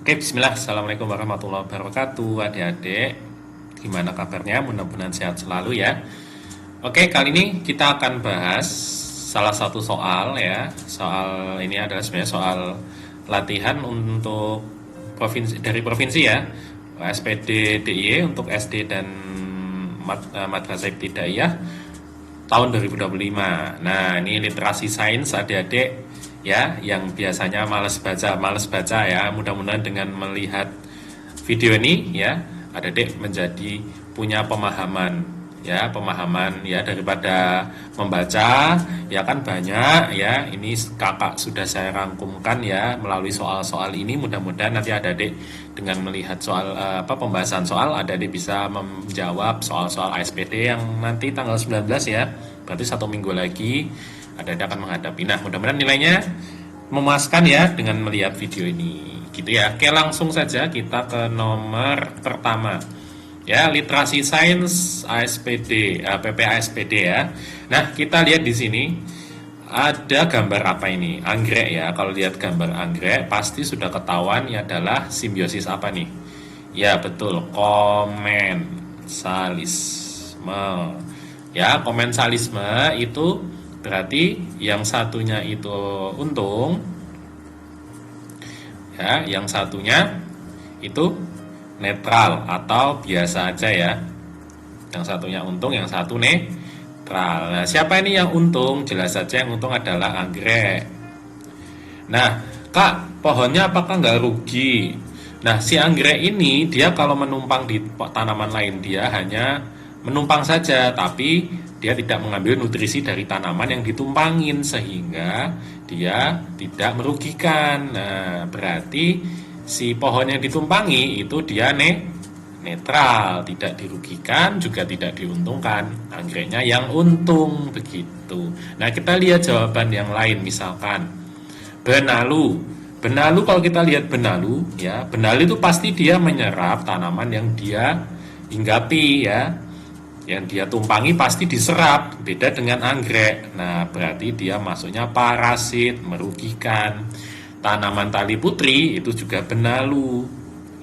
Oke, bismillah. Assalamualaikum warahmatullahi wabarakatuh, adik-adik. Gimana kabarnya? Mudah-mudahan sehat selalu ya. Oke, kali ini kita akan bahas salah satu soal ya. Soal ini adalah sebenarnya soal latihan untuk dari provinsi ya. SPD DIY untuk SD dan Madrasah Ibtidaiyah tahun 2025. Nah, ini literasi sains adik-adik ya, yang biasanya males baca ya. Mudah-mudahan dengan melihat video ini ya, adik-adik menjadi punya pemahaman ya daripada membaca ya kan banyak ya. Ini kakak sudah saya rangkumkan ya melalui soal-soal ini. Mudah-mudahan nanti adik-adik dengan melihat soal pembahasan soal, adik-adik bisa menjawab soal-soal ASPD yang nanti tanggal 19 ya. Berarti 1 minggu lagi adik-adik akan menghadapi. Nah, mudah-mudahan nilainya memuaskan ya dengan melihat video ini gitu ya. Oke, langsung saja kita ke nomor pertama ya, literasi sains ASPD, PPASPD ya. Nah, kita lihat di sini ada gambar apa ini? Anggrek ya. Kalau lihat gambar anggrek pasti sudah ketahuan ini adalah simbiosis apa nih? Ya, betul, komensalisme. Ya, komensalisme itu berarti yang satunya itu untung ya, yang satunya itu netral atau biasa aja ya. Yang satunya untung, yang satu netral. Nah, siapa ini yang untung? Jelas saja yang untung adalah anggrek. Nah, Kak, pohonnya apakah nggak rugi? Nah, si anggrek ini dia kalau menumpang di tanaman lain dia hanya menumpang saja, tapi dia tidak mengambil nutrisi dari tanaman yang ditumpangin sehingga dia tidak merugikan. Nah, berarti si pohon yang ditumpangi itu dia netral, tidak dirugikan juga tidak diuntungkan. Anggreknya yang untung begitu. Nah, kita lihat jawaban yang lain, misalkan benalu. Benalu, kalau kita lihat benalu ya, benalu itu pasti dia menyerap tanaman yang dia hinggapi ya. Yang dia tumpangi pasti diserap, beda dengan anggrek. Nah, berarti dia masuknya parasit, merugikan. Tanaman tali putri itu juga benalu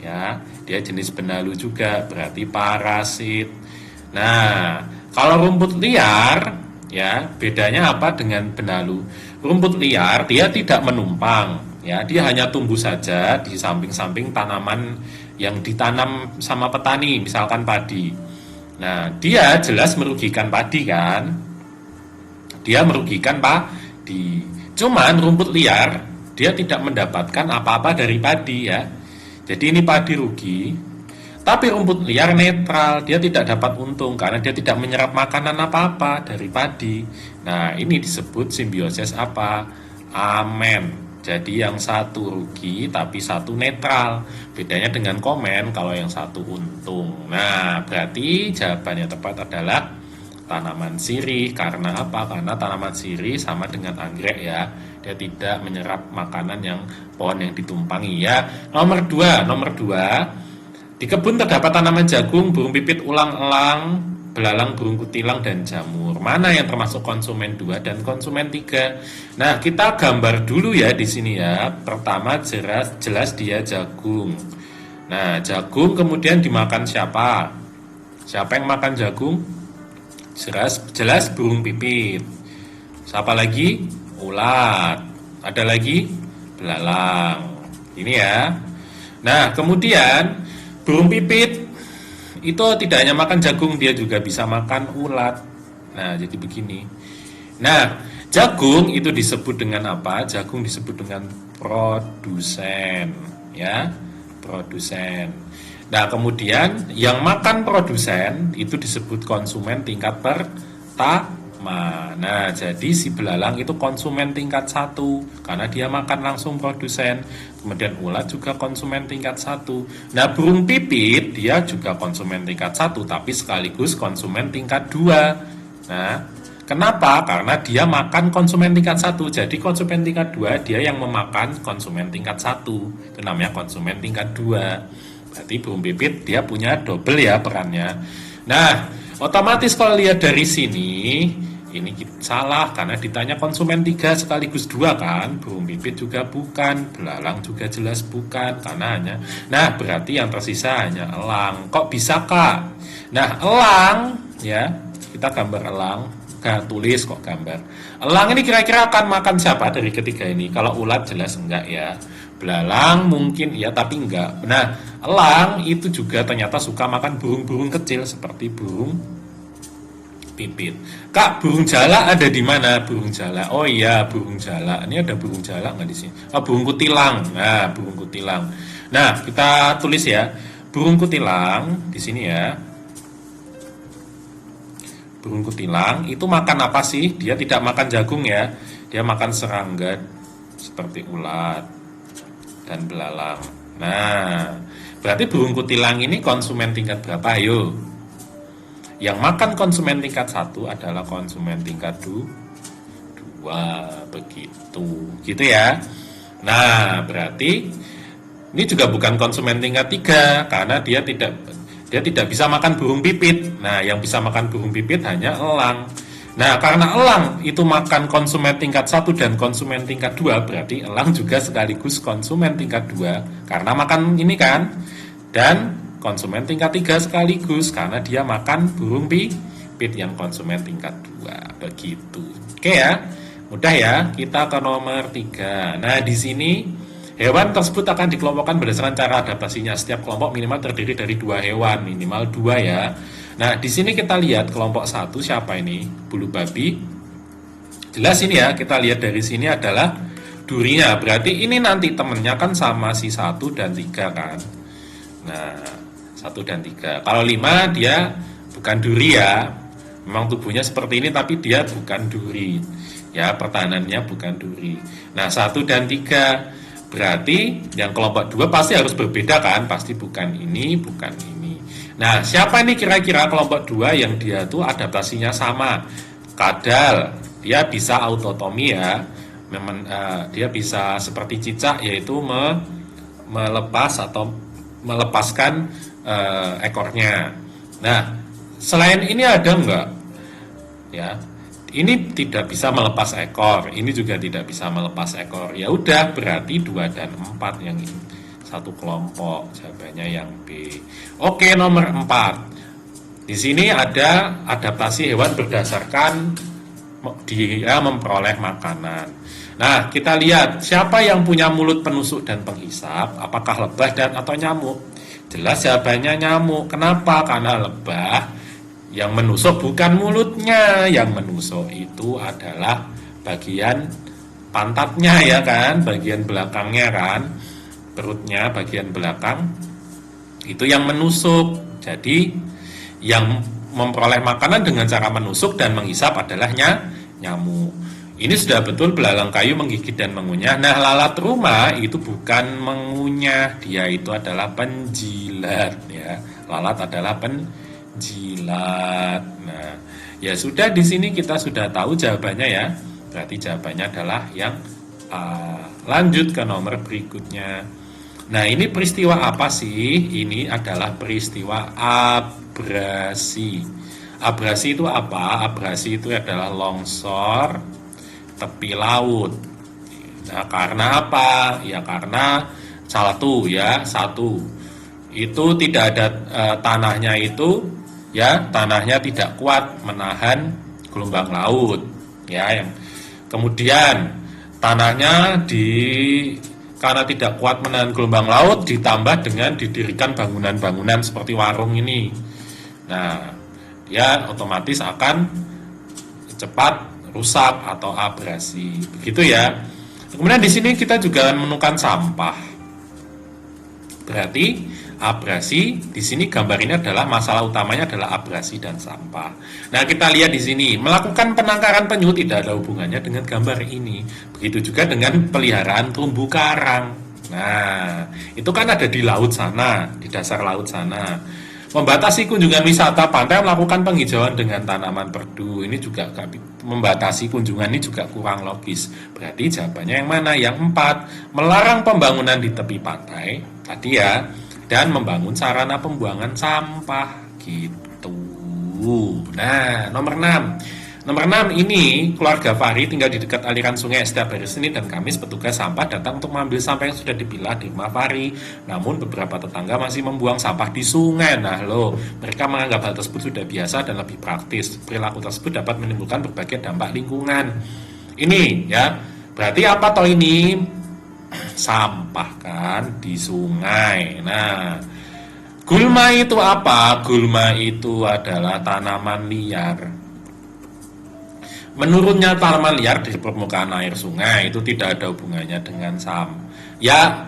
ya, dia jenis benalu juga, berarti parasit. Nah, kalau rumput liar ya, bedanya apa dengan benalu? Rumput liar dia tidak menumpang ya, dia hanya tumbuh saja di samping-samping tanaman yang ditanam sama petani, misalkan padi. Nah, dia jelas merugikan padi kan, dia merugikan padi. Cuman rumput liar dia tidak mendapatkan apa-apa dari padi ya. Jadi ini padi rugi, tapi rumput liar netral, dia tidak dapat untung karena dia tidak menyerap makanan apa-apa dari padi. Nah, ini disebut simbiosis apa? Amen. Jadi yang satu rugi tapi satu netral. Bedanya dengan komen kalau yang satu untung. Nah, berarti jawabannya tepat adalah tanaman sirih. Karena apa? Karena tanaman sirih sama dengan anggrek ya. Dia tidak menyerap makanan yang pohon yang ditumpangi ya. Nomor 2. Di kebun terdapat tanaman jagung, burung pipit, ulang-elang, belalang, burung kutilang, dan jamur. Mana yang termasuk konsumen 2 dan konsumen 3? Nah, kita gambar dulu ya di sini ya. Pertama jelas dia jagung. Nah, jagung kemudian dimakan siapa? Siapa yang makan jagung? Jelas burung pipit. Siapa lagi? Ulat. Ada lagi? Belalang. Ini ya. Nah, kemudian burung pipit itu tidak hanya makan jagung, dia juga bisa makan ulat. Nah, jadi begini. Nah, jagung itu disebut dengan apa? Jagung disebut dengan produsen, ya, produsen. Nah, kemudian yang makan produsen itu disebut konsumen tingkat pertama. Nah, jadi si belalang itu konsumen tingkat 1 karena dia makan langsung produsen. Kemudian ulat juga konsumen tingkat 1. Nah, burung pipit dia juga konsumen tingkat 1 tapi sekaligus konsumen tingkat 2. Nah, kenapa? Karena dia makan konsumen tingkat 1. Jadi konsumen tingkat 2 dia yang memakan konsumen tingkat 1. Itu namanya konsumen tingkat 2. Berarti burung pipit dia punya double ya perannya. Nah, otomatis kalau lihat dari sini Ini salah karena ditanya konsumen 3 sekaligus 2 kan. Burung pipit juga bukan, belalang juga jelas bukan karena hanya. Nah, berarti yang tersisa hanya elang. Kok bisa, Kak? Nah, elang ya, kita gambar elang, gak tulis kok gambar. Elang ini kira-kira akan makan siapa dari ketiga ini? Kalau ulat jelas enggak ya. Belalang mungkin ya tapi enggak. Nah, elang itu juga ternyata suka makan burung-burung kecil seperti burung pipit. Kak, burung jalak ada di mana? Burung jalak. Oh iya, burung jalak. Ini ada burung jalak nggak di sini? Oh, burung kutilang. Nah, burung kutilang. Nah, kita tulis ya. Burung kutilang di sini ya. Burung kutilang itu makan apa sih? Dia tidak makan jagung ya. Dia makan serangga seperti ulat dan belalang. Nah, berarti burung kutilang ini konsumen tingkat berapa? Ayo. Yang makan konsumen tingkat 1 adalah konsumen tingkat 2, begitu. Gitu ya. Nah, berarti ini juga bukan konsumen tingkat 3 karena dia tidak bisa makan burung pipit. Nah, yang bisa makan burung pipit hanya elang. Nah, karena elang itu makan konsumen tingkat 1 dan konsumen tingkat 2, berarti elang juga sekaligus konsumen tingkat 2 karena makan ini kan. Dan konsumen tingkat 3 sekaligus karena dia makan burung pipit yang konsumen tingkat 2. Begitu. Oke ya. Mudah ya. Kita ke nomor 3. Nah, di sini hewan tersebut akan dikelompokkan berdasarkan cara adaptasinya. Setiap kelompok minimal terdiri dari 2 hewan, minimal 2 ya. Nah, di sini kita lihat kelompok 1 siapa ini? Bulu babi. Jelas ini ya, kita lihat dari sini adalah durinya. Berarti ini nanti temennya kan sama si 1 dan 3 kan. Nah, 1 dan 3. Kalau 5 dia bukan duri ya. Memang tubuhnya seperti ini tapi dia bukan duri. Ya, pertahanannya bukan duri. Nah, 1 dan 3 berarti yang kelompok 2 pasti harus berbeda kan? Pasti bukan ini, bukan ini. Nah, siapa ini kira-kira kelompok 2 yang dia tuh adaptasinya sama? Kadal, dia bisa autotomi ya. Dia bisa seperti cicak yaitu melepas atau melepaskan ekornya. Nah, selain ini ada enggak? Ya, ini tidak bisa melepas ekor, ini juga tidak bisa melepas ekor. Ya udah, berarti 2 dan 4 yang ini. Satu kelompok, jawabannya yang B. Oke, nomor 4. Di sini ada adaptasi hewan berdasarkan dia memperoleh makanan. Nah, kita lihat siapa yang punya mulut penusuk dan penghisap, apakah lebah dan atau nyamuk? Jelas jawabannya nyamuk. Kenapa? Karena lebah yang menusuk bukan mulutnya, yang menusuk itu adalah bagian pantatnya ya kan, bagian belakangnya kan, perutnya bagian belakang itu yang menusuk. Jadi yang memperoleh makanan dengan cara menusuk dan menghisap adalah nyamuk. Ini sudah betul belalang kayu menggigit dan mengunyah. Nah, lalat rumah itu bukan mengunyah, dia itu adalah penjilat ya. Lalat adalah penjilat. Nah, ya sudah di sini kita sudah tahu jawabannya ya. Berarti jawabannya adalah yang A. Lanjut ke nomor berikutnya. Nah, ini peristiwa apa sih? Ini adalah peristiwa abrasi. Abrasi itu apa? Abrasi itu adalah longsor tepi laut. Nah, karena apa? Ya karena satu itu tidak ada tanahnya itu ya, tanahnya tidak kuat menahan gelombang laut ya. Yang kemudian tanahnya karena tidak kuat menahan gelombang laut ditambah dengan didirikan bangunan-bangunan seperti warung ini. Nah, dia otomatis akan cepat rusak atau abrasi, begitu ya. Kemudian di sini kita juga menemukan sampah. Berarti abrasi di sini gambar ini adalah masalah utamanya adalah abrasi dan sampah. Nah, kita lihat di sini melakukan penangkaran penyu tidak ada hubungannya dengan gambar ini. Begitu juga dengan peliharaan terumbu karang. Nah, itu kan ada di laut sana, di dasar laut sana. Membatasi kunjungan wisata pantai, melakukan penghijauan dengan tanaman perdu. Ini juga membatasi kunjungan ini juga kurang logis. Berarti jawabannya yang mana? Yang 4. Melarang pembangunan di tepi pantai tadi ya, dan membangun sarana pembuangan sampah gitu. Nah, nomor 6. Nomor 6 ini keluarga Fahri tinggal di dekat aliran sungai. Setiap hari Senin dan Kamis petugas sampah datang untuk mengambil sampah yang sudah dipilah di rumah Fahri. Namun beberapa tetangga masih membuang sampah di sungai. Nah loh, mereka menganggap hal tersebut sudah biasa dan lebih praktis. Perilaku tersebut dapat menimbulkan berbagai dampak lingkungan. Ini ya, berarti apa toh ini? Sampah kan di sungai. Nah, gulma itu apa? Gulma itu adalah tanaman liar. Menurunnya tanaman liar di permukaan air sungai itu tidak ada hubungannya dengan ya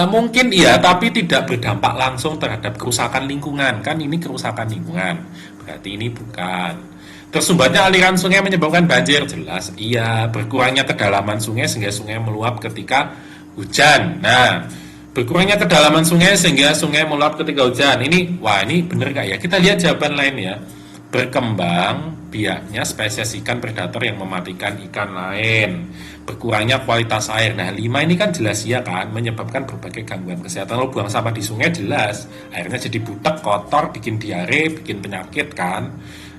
mungkin iya, tapi tidak berdampak langsung terhadap kerusakan lingkungan. Kan ini kerusakan lingkungan, berarti ini bukan. Tersumbatnya aliran sungai menyebabkan banjir, jelas iya. Berkurangnya kedalaman sungai sehingga sungai meluap ketika hujan. Nah, berkurangnya kedalaman sungai sehingga sungai meluap ketika hujan. Ini, wah ini bener gak ya? Kita lihat jawaban lain ya. Berkembang biaknya spesies ikan predator yang mematikan ikan lain, berkurangnya kualitas air. Nah 5 ini kan jelas ya kan, menyebabkan berbagai gangguan kesehatan. Kalau buang sampah di sungai jelas airnya jadi butek, kotor, bikin diare, bikin penyakit kan.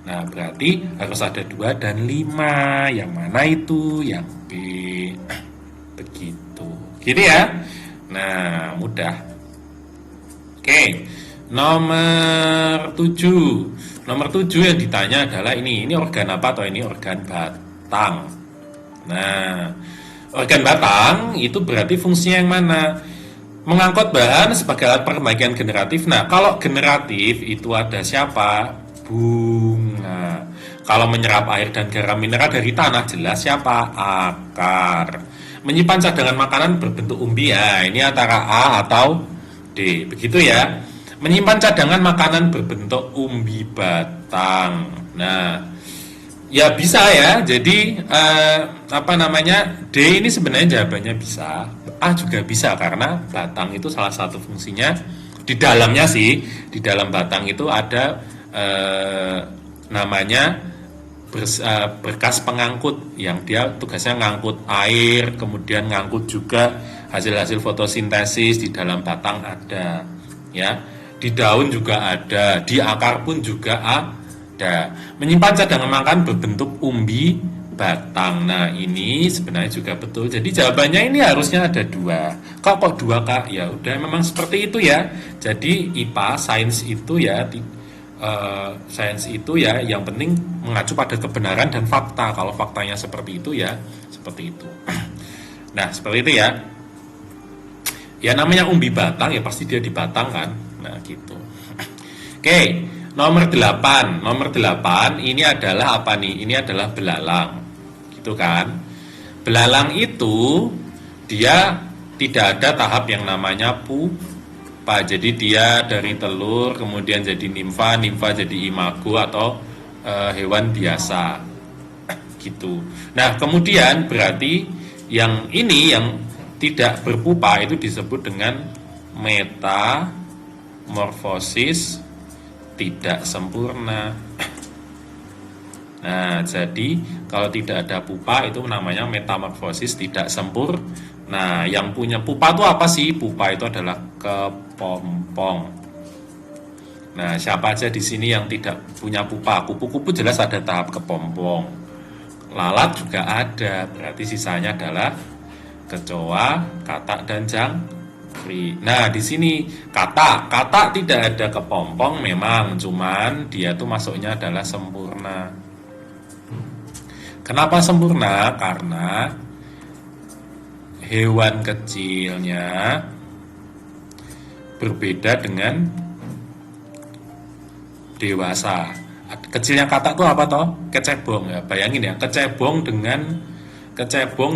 Nah berarti harus ada 2 dan 5. Yang mana itu? Yang B. Begitu gini ya. Nah mudah. Oke, nomor 7. Nomor 7 yang ditanya adalah ini organ apa atau ini organ batang. Nah, organ batang itu berarti fungsinya yang mana? Mengangkut bahan sebagai alat perkembangbiakan generatif. Nah, kalau generatif itu ada siapa? Bunga. Kalau menyerap air dan garam mineral dari tanah jelas siapa? Akar. Menyimpan cadangan makanan berbentuk umbi. Ya, ini antara A atau D. Begitu ya. Menyimpan cadangan makanan berbentuk umbi batang. Nah, ya bisa ya. Jadi D ini sebenarnya jawabannya bisa. A juga bisa karena batang itu salah satu fungsinya di dalamnya sih. Di dalam batang itu ada namanya berkas pengangkut yang dia tugasnya ngangkut air, kemudian ngangkut juga hasil-hasil fotosintesis. Di dalam batang ada ya. Di daun juga ada, di akar pun juga ada. Menyimpan cadangan makan berbentuk umbi batang. Nah ini sebenarnya juga betul. Jadi jawabannya ini harusnya ada 2. Kok 2 kak? Ya udah memang seperti itu ya. Jadi IPA sains itu ya, yang penting mengacu pada kebenaran dan fakta. Kalau faktanya seperti itu ya seperti itu. Nah seperti itu ya. Ya namanya umbi batang ya pasti dia di batang kan. Nah gitu. Oke, nomor 8. Nomor 8 ini adalah apa nih? Ini adalah belalang. Gitu kan? Belalang itu dia tidak ada tahap yang namanya pupa. Jadi dia dari telur kemudian jadi nimfa, nimfa jadi imago atau hewan biasa. Gitu. Nah, kemudian berarti yang ini yang tidak berpupa itu disebut dengan metamorfosis tidak sempurna. Nah, jadi kalau tidak ada pupa itu namanya metamorfosis tidak sempurna. Nah, yang punya pupa itu apa sih? Pupa itu adalah kepompong. Nah, siapa aja di sini yang tidak punya pupa? Kupu-kupu jelas ada tahap kepompong. Lalat juga ada, berarti sisanya adalah kecoa, katak, dan jangkrik. Nah, di sini katak tidak ada kepompong memang, cuman dia tuh masuknya adalah sempurna. Kenapa sempurna? Karena hewan kecilnya berbeda dengan dewasa. Kecilnya katak tuh apa toh? Kecebong ya. Bayangin ya, kecebong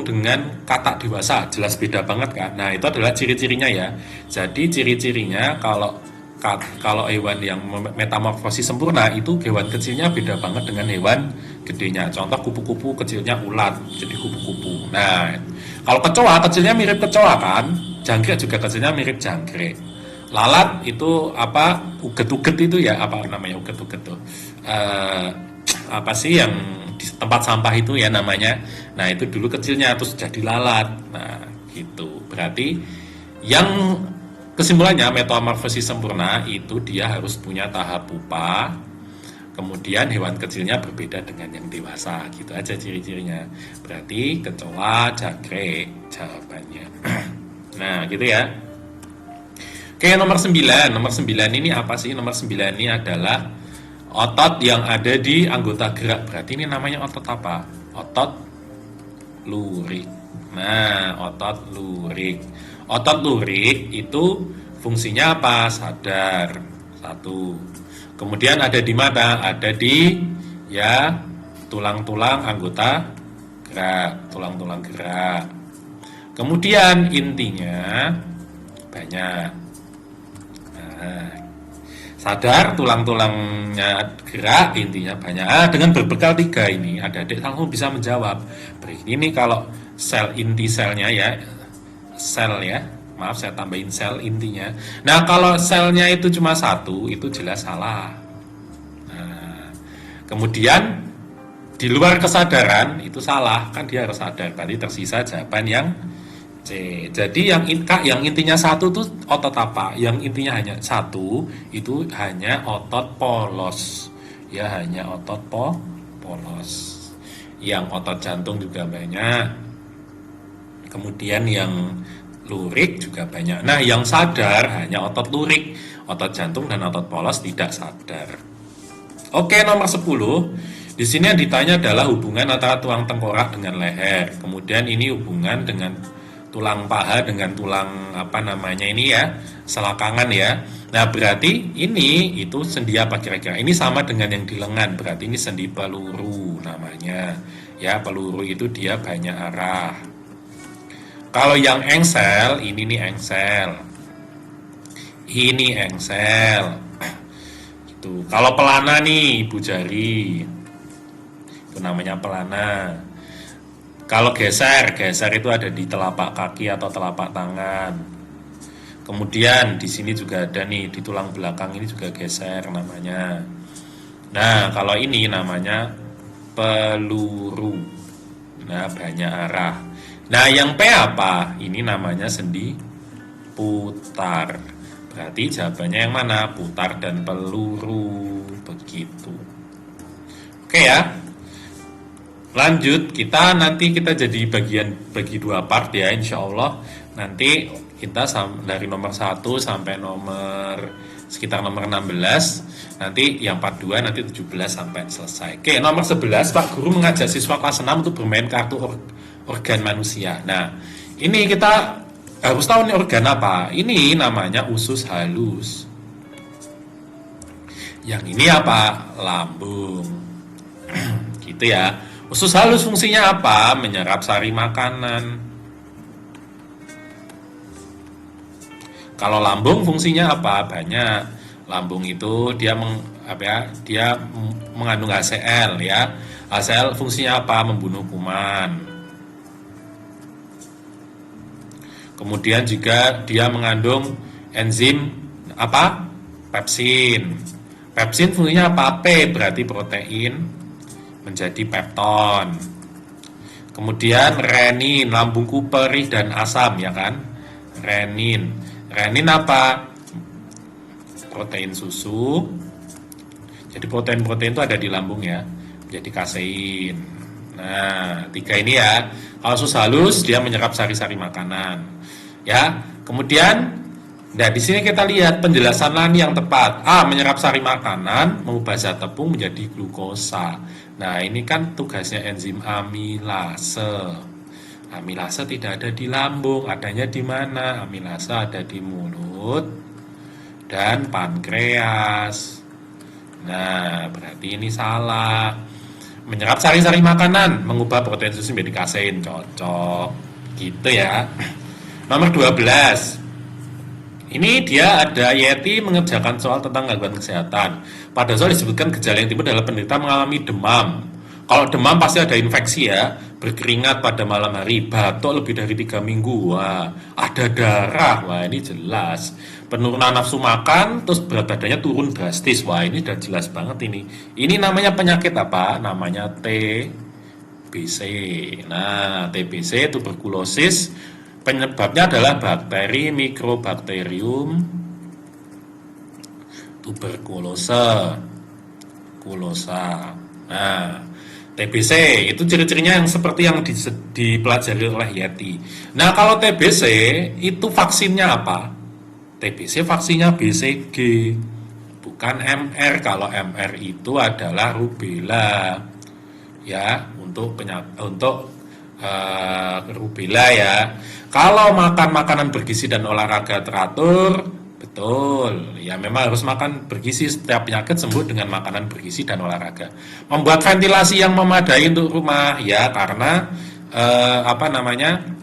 dengan katak dewasa jelas beda banget kan. Nah itu adalah ciri-cirinya ya. Jadi ciri-cirinya kalau hewan yang metamorfosis sempurna itu hewan kecilnya beda banget dengan hewan gedenya. Contoh kupu-kupu kecilnya ulat jadi kupu-kupu. Nah kalau kecoa kecilnya mirip kecoa kan. Jangkrik juga kecilnya mirip jangkrik. Lalat itu apa? Uget-uget itu ya, apa namanya uget-uget tuh? Apa sih yang di tempat sampah itu ya namanya. Nah itu dulu kecilnya terus jadi lalat. Nah gitu. Berarti yang kesimpulannya metamorfosis sempurna itu dia harus punya tahap pupa, Kemudian hewan kecilnya berbeda dengan yang dewasa, gitu aja ciri-cirinya. Berarti kecoa, jangkrik jawabannya. Nah, gitu ya. Oke, nomor 9. Nomor 9 ini apa sih? Nomor 9 ini adalah otot yang ada di anggota gerak. Berarti ini namanya otot apa? Otot lurik. Nah, otot lurik. Otot lurik itu fungsinya apa? Sadar. Satu. Kemudian ada di mana? Ada di ya tulang-tulang anggota gerak, tulang-tulang gerak. Kemudian intinya banyak. Nah, sadar, tulang-tulangnya gerak, intinya banyak. Dengan berbekal 3 ini, adik-adik langsung bisa menjawab. Ini kalau sel inti selnya ya, sel ya. Maaf, saya tambahin sel intinya. Nah, kalau selnya itu cuma 1, itu jelas salah. Nah, kemudian di luar kesadaran itu salah, kan dia harus sadar. Berarti tersisa jawaban yang C. Jadi yang intinya 1 itu otot apa? Yang intinya hanya 1 itu hanya otot polos. Ya, hanya otot polos. Yang otot jantung juga banyak. Kemudian yang lurik juga banyak. Nah, yang sadar hanya otot lurik, otot jantung dan otot polos tidak sadar. Oke, nomor 10. Di sini yang ditanya adalah hubungan antara tulang tengkorak dengan leher. Kemudian ini hubungan dengan tulang paha dengan tulang selakangan ya. Nah, berarti ini itu sendi apa kira-kira? Ini sama dengan yang di lengan, berarti ini sendi peluru namanya. Ya, peluru itu dia banyak arah. Kalau yang engsel, ini nih engsel. Ini engsel. Gitu. Kalau pelana nih, ibu jari. Itu namanya pelana. Kalau geser itu ada di telapak kaki atau telapak tangan. Kemudian di sini juga ada nih, di tulang belakang ini juga geser namanya. Nah, kalau ini namanya peluru. Nah, banyak arah. Nah, yang P apa? Ini namanya sendi putar. Berarti jawabannya yang mana? Putar dan peluru. Begitu. Oke ya. Lanjut, nanti kita jadi bagi 2 part ya, insya Allah. Nanti kita dari nomor 1 sampai sekitar nomor 16. Nanti yang part 2 nanti 17 sampai selesai. Oke, nomor 11, Pak Guru mengajak siswa kelas 6 untuk bermain kartu organ manusia. Nah, ini kita harus tahu nih organ apa. Ini namanya usus halus. Yang ini apa? Lambung. Gitu ya. Usus halus fungsinya apa? Menyerap sari makanan. Kalau lambung fungsinya apa? Banyak. Lambung itu dia mengandung HCl ya. HCl fungsinya apa? Membunuh kuman. Kemudian juga dia mengandung enzim apa? Pepsin. Pepsin fungsinya apa? P berarti protein menjadi pepton. Kemudian renin, lambungku perih dan asam ya kan? Renin. Renin apa? Protein susu. Jadi protein-protein itu ada di lambung ya. Jadi kasein. Nah, 3 ini ya. Kalau usus halus dia menyerap sari-sari makanan. Ya, kemudian di sini kita lihat penjelasan Lani yang tepat. A. Menyerap sari makanan, mengubah zat tepung menjadi glukosa. Nah, ini kan tugasnya enzim amilase. Amilase tidak ada di lambung, adanya di mana? Amilase ada di mulut dan pankreas. Nah, berarti ini salah. Menyerap sari-sari makanan, mengubah protein susu menjadi kasein, cocok. Gitu ya. Nomor 12. Ini dia ada Yeti mengerjakan soal tentang gangguan kesehatan. Pada soal disebutkan gejala yang timbul adalah penderita mengalami demam. Kalau demam pasti ada infeksi ya, berkeringat pada malam hari, batuk lebih dari 3 minggu, wah, ada darah, wah ini jelas. Penurunan nafsu makan, terus berat badannya turun drastis, wah ini udah jelas banget ini. Ini namanya penyakit apa? Namanya TBC. Nah, TBC tuberkulosis. Penyebabnya adalah bakteri Mycobacterium tuberculosis. tuberkulosa. Nah, TBC itu ciri-cirinya yang seperti yang dipelajari oleh Yeti. Nah, kalau TBC itu vaksinnya apa? TBC vaksinnya BCG, bukan MR. Kalau MR itu adalah rubella, ya, untuk rubella ya. Kalau makan makanan bergizi dan olahraga teratur, betul. Ya memang harus makan bergizi, setiap penyakit sembuh dengan makanan bergizi dan olahraga. Membuat ventilasi yang memadai untuk rumah, ya karena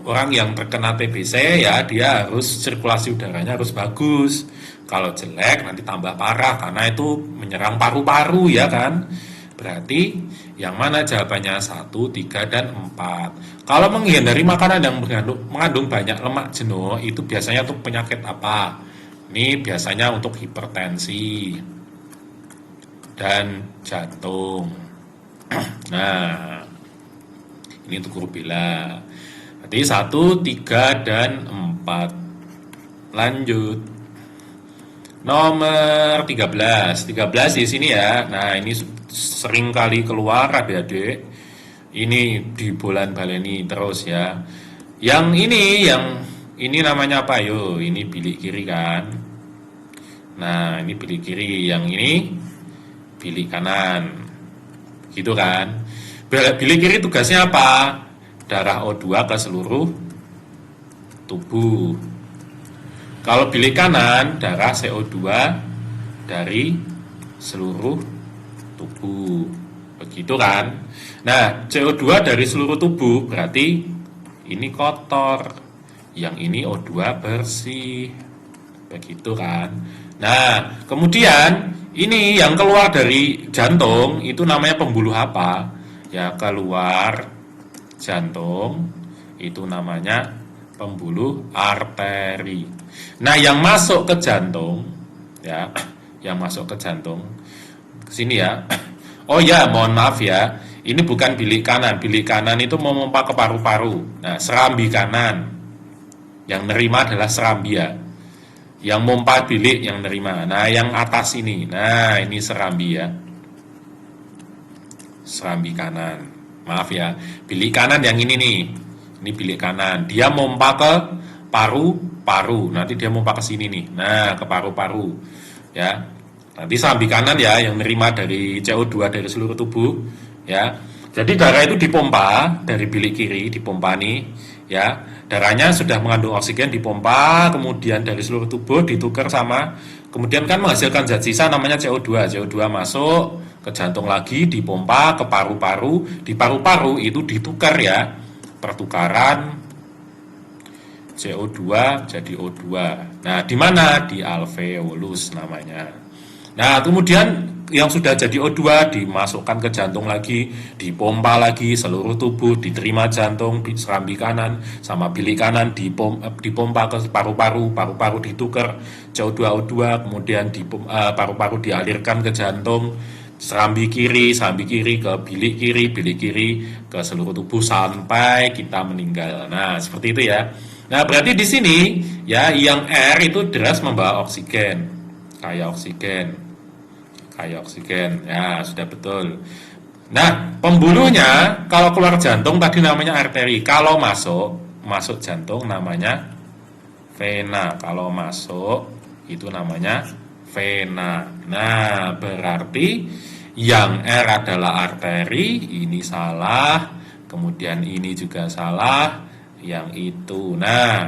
orang yang terkena TBC ya dia harus sirkulasi udaranya harus bagus. Kalau jelek nanti tambah parah karena itu menyerang paru-paru ya kan. Berarti yang mana jawabannya 1, 3, dan 4. Kalau menghindari makanan yang mengandung banyak lemak jenuh itu biasanya untuk penyakit apa? Ini biasanya untuk hipertensi dan jantung. Nah, ini untuk rubella. Berarti 1, 3, dan 4. Lanjut. Nomor 13. 13 di sini ya. Nah, ini sering kali keluar adik-adik. Ini di bulan baleni terus ya. Yang ini namanya apa yo? Ini bilik kiri kan. Nah, ini bilik kiri. Yang ini bilik kanan. Gitu kan. Bilik kiri tugasnya apa? Darah O2 ke seluruh tubuh. Kalau bilik kanan, darah CO2 dari seluruh tubuh. Begitu kan? Nah, CO2 dari seluruh tubuh berarti ini kotor. Yang ini O2 bersih. Begitu kan? Nah, kemudian ini yang keluar dari jantung itu namanya pembuluh apa? Ya, keluar jantung itu namanya pembuluh arteri. Nah, yang masuk ke jantung ya, yang masuk ke jantung ke sini ya. Oh ya, mohon maaf ya. Ini bukan bilik kanan. Bilik kanan itu memompa ke paru-paru. Nah, serambi kanan. Yang nerima adalah serambi ya. Yang mompa bilik yang nerima. Nah, yang atas ini. Nah, ini serambi ya. Serambi kanan. Maaf ya. Bilik kanan yang ini nih. Ini bilik kanan. Dia mompa ke paru-paru. Nanti dia mompa ke sini nih. Nah, ke paru-paru. Ya. Nanti serambi kanan ya yang nerima dari CO2 dari seluruh tubuh ya. Jadi darah itu dipompa dari bilik kiri, dipompa nih ya. Darahnya sudah mengandung oksigen dipompa, kemudian dari seluruh tubuh ditukar sama kemudian kan menghasilkan zat sisa namanya CO2. CO2 masuk ke jantung lagi dipompa ke paru-paru, di paru-paru itu ditukar ya. Pertukaran CO2 jadi O2. Nah, di mana? Di alveolus namanya. Nah, kemudian yang sudah jadi O2 dimasukkan ke jantung lagi, dipompa lagi seluruh tubuh, diterima jantung, serambi kanan sama bilik kanan, dipompa ke paru-paru, paru-paru ditukar CO2 O2, kemudian paru-paru dialirkan ke jantung, serambi kiri ke bilik kiri ke seluruh tubuh sampai kita meninggal. Nah, seperti itu ya. Nah, berarti di sini ya yang R itu deras membawa oksigen. Kayak oksigen ya sudah betul. Nah, pembuluhnya kalau keluar jantung tadi namanya arteri, kalau masuk jantung namanya vena, kalau masuk itu namanya vena. Nah, berarti yang R adalah arteri, ini salah, kemudian ini juga salah, yang itu. Nah,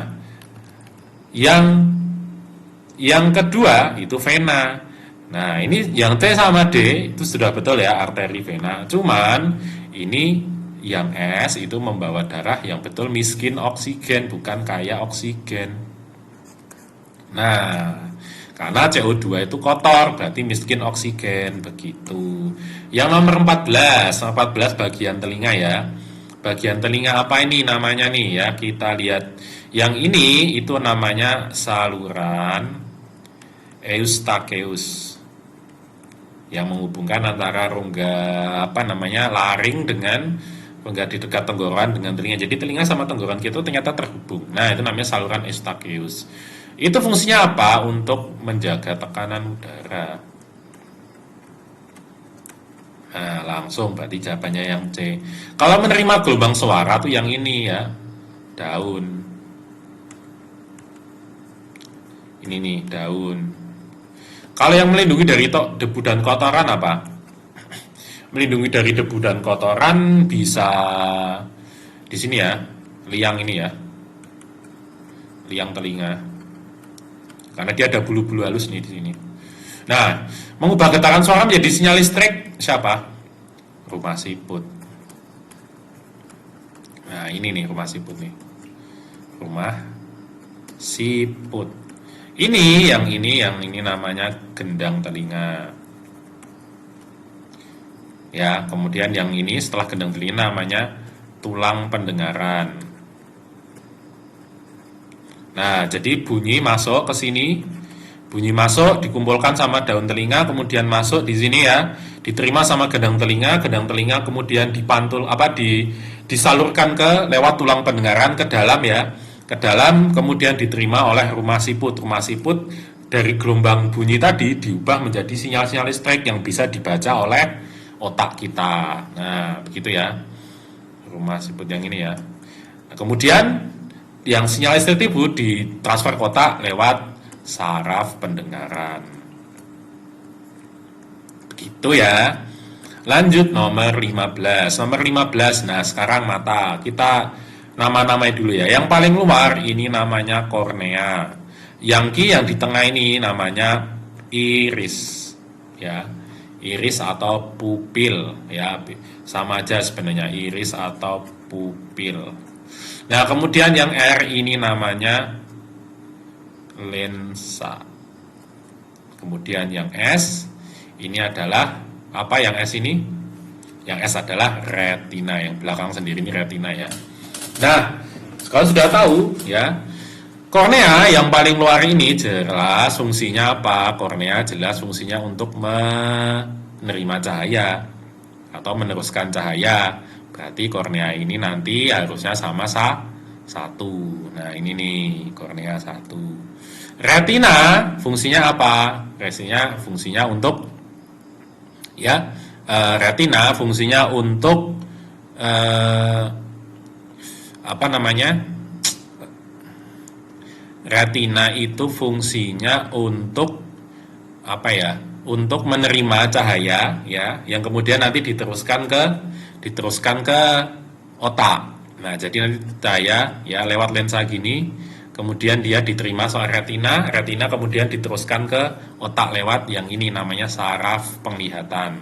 yang kedua itu vena. Nah, ini yang T sama D itu sudah betul ya, arteri vena. Cuman ini yang S itu membawa darah yang betul miskin oksigen, bukan kaya oksigen. Nah, karena CO2 itu kotor, berarti miskin oksigen, begitu. Yang nomor 14 bagian telinga ya. Bagian telinga apa ini namanya nih ya, kita lihat. Yang ini itu namanya saluran eustacheus yang menghubungkan antara rongga laring dengan rongga di dekat tenggorokan dengan telinga. Jadi telinga sama tenggorokan kita ternyata terhubung. Nah, itu namanya saluran eustacheus. Itu fungsinya apa? Untuk menjaga tekanan udara. Nah, langsung berarti jawabannya yang C. Kalau menerima gelombang suara tuh yang ini ya, daun. Ini nih, daun. Kalau yang melindungi dari debu dan kotoran apa? Melindungi dari debu dan kotoran bisa di sini ya, liang ini ya, liang telinga. Karena dia ada bulu-bulu halus nih di sini. Nah, mengubah getaran suara menjadi sinyal listrik siapa? Rumah siput. Nah, ini nih rumah siput nih. Rumah siput. Yang ini namanya gendang telinga. Ya, kemudian yang ini setelah gendang telinga namanya tulang pendengaran. Nah, jadi bunyi masuk ke sini, bunyi masuk dikumpulkan sama daun telinga, kemudian masuk di sini ya, diterima sama gendang telinga kemudian dipantul disalurkan ke lewat tulang pendengaran ke dalam ya, ke dalam kemudian diterima oleh rumah siput. Rumah siput dari gelombang bunyi tadi diubah menjadi sinyal-sinyal listrik yang bisa dibaca oleh otak kita. Nah, begitu ya. Rumah siput yang ini ya. Nah, kemudian yang sinyal listrik itu ditransfer ke otak lewat saraf pendengaran. Begitu ya. Lanjut nomor 15. Nomor 15. Nah, sekarang mata. Kita nama-namai dulu ya. Yang paling luar ini namanya kornea. Yang di tengah ini namanya iris. Ya. Iris atau pupil ya. Sama aja sebenarnya iris atau pupil. Nah, kemudian yang R ini namanya lensa. Kemudian yang S ini adalah apa yang S ini? Yang S adalah retina, yang belakang sendiri ini retina ya. Nah, kalau sudah tahu ya, kornea yang paling luar ini jelas fungsinya apa? Kornea jelas fungsinya untuk menerima cahaya atau meneruskan cahaya. Berarti kornea ini nanti harusnya sama satu. Nah, ini nih kornea 1. Retina fungsinya apa? Fungsinya untuk ya, retina fungsinya untuk apa namanya? Retina itu fungsinya untuk apa ya? Untuk menerima cahaya ya, yang kemudian nanti diteruskan ke otak. Nah, jadi nanti cahaya ya lewat lensa gini, kemudian dia diterima soal retina kemudian diteruskan ke otak lewat yang ini namanya saraf penglihatan.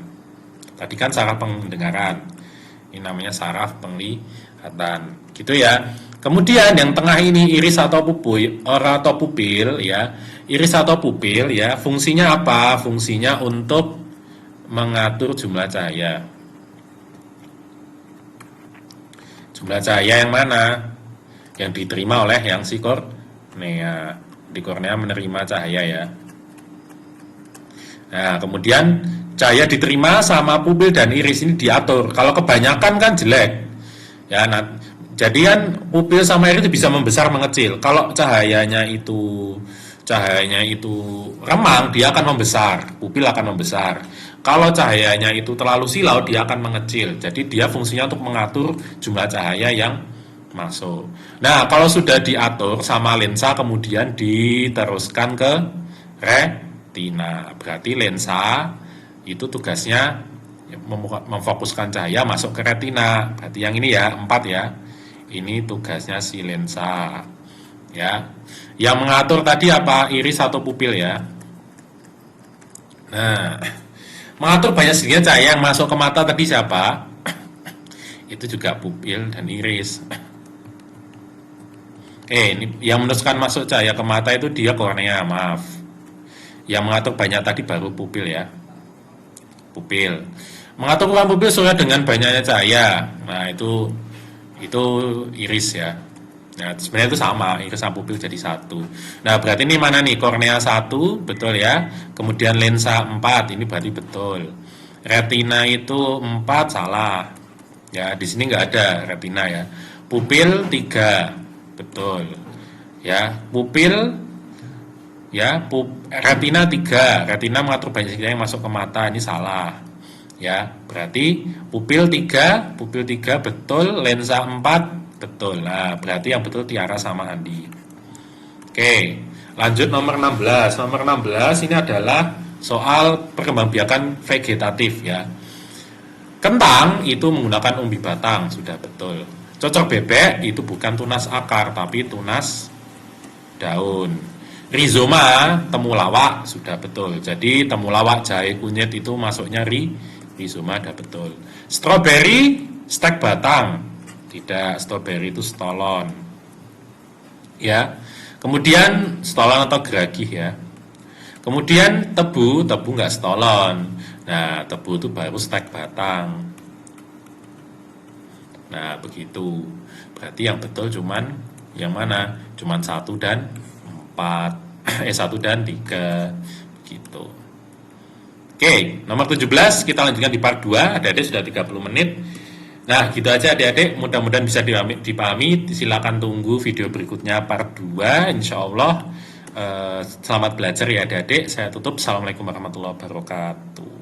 Tadi kan saraf pendengaran. Ini namanya saraf penglihatan. Gitu ya. Kemudian yang tengah ini iris atau pupil ya. Iris atau pupil ya, fungsinya apa? Fungsinya untuk mengatur jumlah cahaya. Jumlah cahaya yang mana? Yang diterima oleh yang si kornea. Di kornea menerima cahaya ya. Nah, kemudian cahaya diterima sama pupil dan iris ini diatur. Kalau kebanyakan kan jelek. Ya, nah, jadi kan pupil sama iris itu bisa membesar mengecil. Kalau cahayanya itu remang, dia akan membesar. Pupil akan membesar. Kalau cahayanya itu terlalu silau, dia akan mengecil. Jadi dia fungsinya untuk mengatur jumlah cahaya yang masuk. Nah, kalau sudah diatur sama lensa kemudian diteruskan ke retina. Berarti lensa itu tugasnya memfokuskan cahaya masuk ke retina. Berarti yang ini ya, 4 ya. Ini tugasnya si lensa. Ya. Yang mengatur tadi apa? Iris atau pupil ya. Nah, mengatur banyak sedikit cahaya yang masuk ke mata tadi siapa? Itu juga pupil dan iris. Ini yang meneruskan masuk cahaya ke mata itu dia kornea, maaf. Yang mengatur banyak tadi baru pupil ya. Pupil. Mengatur ukuran pupil sesuai dengan banyaknya cahaya. Nah, itu iris ya. Nah, sebenarnya itu sama, iris sama pupil jadi 1. Nah, berarti ini mana nih? Kornea 1, betul ya. Kemudian lensa 4, ini berarti betul. Retina itu 4, salah. Ya, di sini nggak ada retina ya. Pupil 3, betul. Ya, pupil ya, retina 3. Retina mengatur banyak cahaya yang masuk ke mata, ini salah. Ya, berarti pupil 3 betul, lensa 4 betul. Nah, berarti yang betul Tiara sama Andi. Oke, lanjut nomor 16. Nomor 16 ini adalah soal perkembangbiakan vegetatif ya. Kentang itu menggunakan umbi batang, sudah betul. Cocok bebek itu bukan tunas akar, tapi tunas daun. Rizoma, temulawak, sudah betul. Jadi temulawak, jahe, kunyit itu masuknya rizoma, sudah betul. Stroberi, stek batang. Tidak, stroberi itu stolon. Ya. Kemudian stolon atau geragih ya. Kemudian tebu nggak stolon. Nah, tebu itu baru stek batang. Nah, begitu. Berarti yang betul cuman yang mana? Cuman 1 dan 4. 1 dan 3. Gitu. Oke, nomor 17 kita lanjutkan di part 2. Adik-adik sudah 30 menit. Nah, gitu aja adik-adik. Mudah-mudahan bisa dipahami. Silakan tunggu video berikutnya part 2. Insya Allah. Selamat belajar ya adik-adik. Saya tutup. Assalamualaikum warahmatullahi wabarakatuh.